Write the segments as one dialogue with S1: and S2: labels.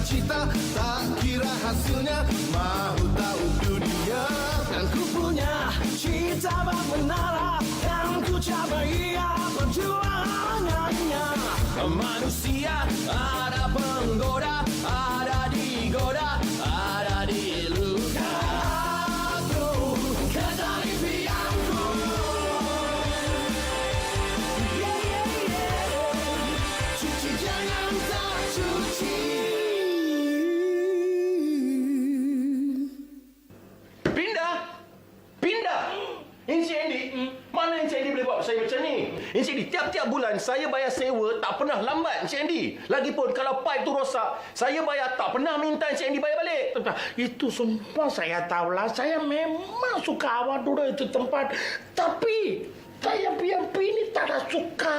S1: cita-cita, tak kira hasilnya, mahu tahu dunia. Dan ku punya cita bak menara, dan ku capai perjuangannya. Manusia ada penggoda, ada digoda, ada diluka. Aku kejar impianku. Cuci jangan tak cuci.
S2: Pindah. Encik Andy, mana Encik Andy boleh buat saya macam ni? Encik Andy, tiap-tiap bulan saya bayar sewa tak pernah lambat, Encik Andy. Lagipun kalau pipe tu rosak, saya bayar tak pernah minta Encik Andy bayar balik.
S3: Itu semua saya tahulah. Saya memang suka awak dulu itu tempat. Tapi saya punya bini tak ada suka.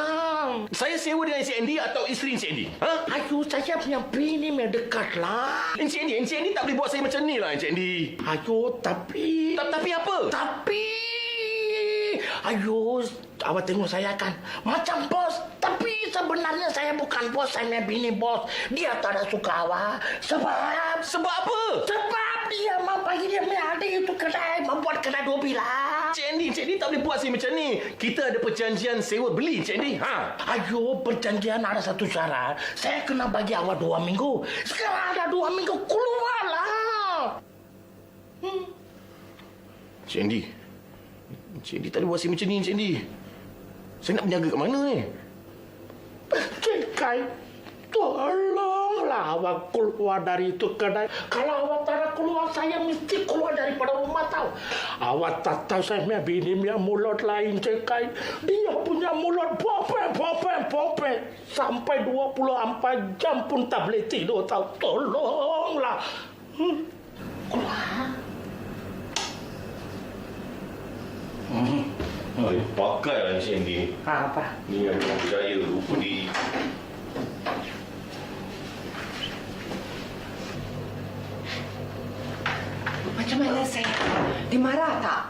S2: Saya sewa dengan Encik Andy atau isteri Encik Andy? Ha?
S3: Ayo, saya punya bini mendekat lah.
S2: Encik Andy tak boleh buat saya macam ni lah, Encik Andy.
S3: Ayo, tapi...
S2: Tapi apa?
S3: Ayo, awak tengok saya kan. Macam bos. Tapi sebenarnya saya bukan bos. Saya punya bini bos. Dia tak ada suka awak. Sebab
S2: apa?
S3: Sebab dia mau bagi dia punya adik itu kedai. Membuat kedai 2 bilah.
S2: Encik Andy tak boleh buat saya macam ni. Kita ada perjanjian sewa beli, Encik Andy.
S3: Ayo, perjanjian ada satu syarat. Saya kena bagi awak 2 minggu. Sekarang ada 2 minggu, keluarlah.
S2: Encik Andy tak boleh buat saya macam ni, Encik Andy. Saya nak berniaga kat mana ni?
S3: Cekai, tolonglah awak keluar dari itu kedai. Kalau awak tak nak keluar, saya mesti keluar daripada rumah tahu. Awak tak tahu saya punya bini punya mulut lain, Cekai. Dia punya mulut pope. Sampai 24 jam pun tak boleh tidur tahu. Tolonglah. Keluar.
S2: Pakailah Encik Andy.
S3: Apa?
S2: Ni ada orang berjaya lupa diri.
S4: Macam mana saya? Dimarah tak?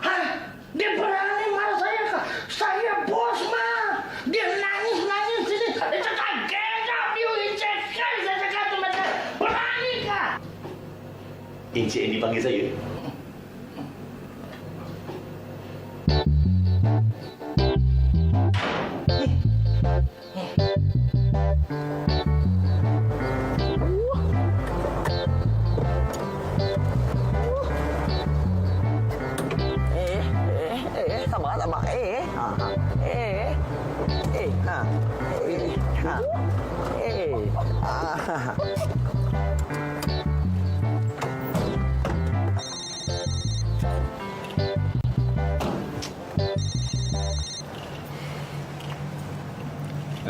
S3: Dia berani marah saya kah? Saya bos mah. Dia nangis sini. Dia cakap get up you Encik. Saya cakap tu macam berani kah?
S2: Encik Andy panggil saya.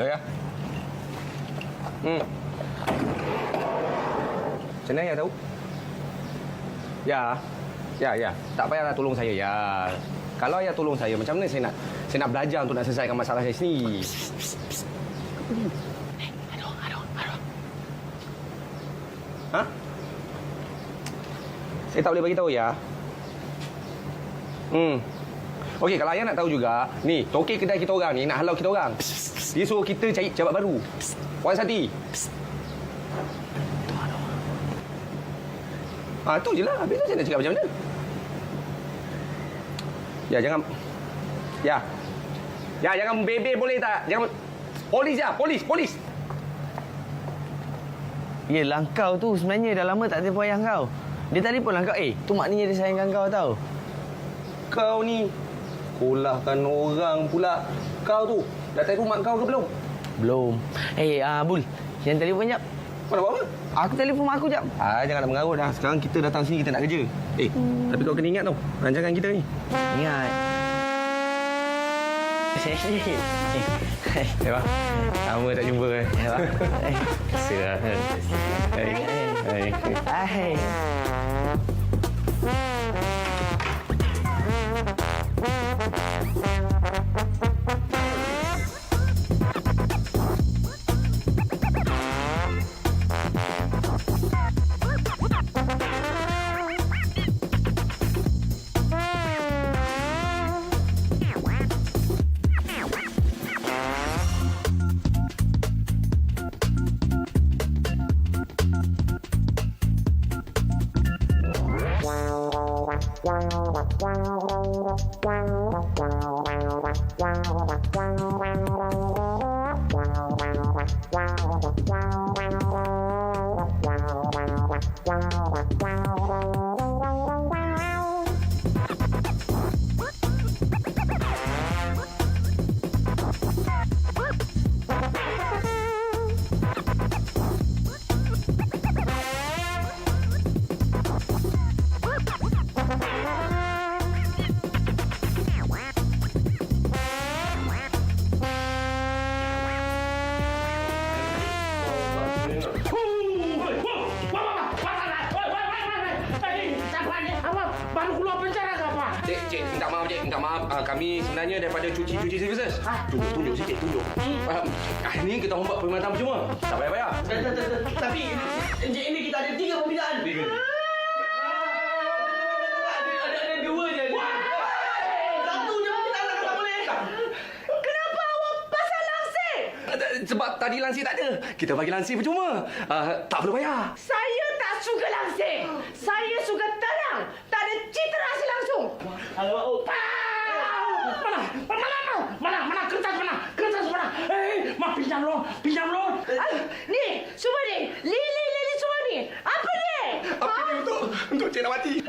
S5: Ya. Macam mana ya tahu? Ya. Tak payahlah tolong saya ya. Kalau ya tolong saya, macam mana saya nak belajar untuk nak selesaikan masalah saya sendiri.
S3: Aduh.
S5: Ha? Saya tak boleh bagi tahu ya. Okey, kalau ayah nak tahu juga, ni, toki kedai kita orang ni nak halau kita orang. Dia suruh kita cari jabat baru. Puan Sati. Tu je lah. Habis tu saya nak cakap macam mana? Ya, jangan... Ya, jangan bebe boleh tak? Jangan... Polis ya, polis.
S6: Yelah, kau tu sebenarnya dah lama tak telefon ayah kau. Dia telefon lah kau. Tu maknanya dia sayangkan kau tau.
S5: Kau ni... Kolahkan orang pula. Kau tu, dah telefon mak kau ke belum?
S6: Belum. Bul, jangan telefon jap.
S5: Mana buat apa?
S6: Aku telefon mak aku jap.
S5: Jangan nak mengarut dah. Sekarang kita datang sini, kita nak kerja. Tapi kau kena ingat tau, rancangan kita ni.
S6: Ingat.
S5: Bang. Lama tak jumpa kan?
S6: Bang.
S5: Terima kasih.
S3: Baru keluar penjara ke apa?
S5: Cik, minta maaf. Kami sebenarnya daripada cuci services. Tunjuk sikit, tunjuk. Ini kita buat perkhidmatan percuma. Tak payah-payah.
S2: Tapi Encik ini kita ada 3 pembinaan. Ada 2 je. Satu je pembinaan tak boleh.
S4: Kenapa awak pasal langsir?
S5: Sebab tadi lansir tak ada. Kita bagi lansir percuma. Tak perlu bayar.
S4: Saya tak suka langsir. Saya suka terang. Tak ada citra hasil langsung.
S3: Mana kertas mana? Mak pinjam loan.
S4: Ni, semua ni. Lili semua ni. Apa ni?
S5: Apa ni untuk Cik Nawati?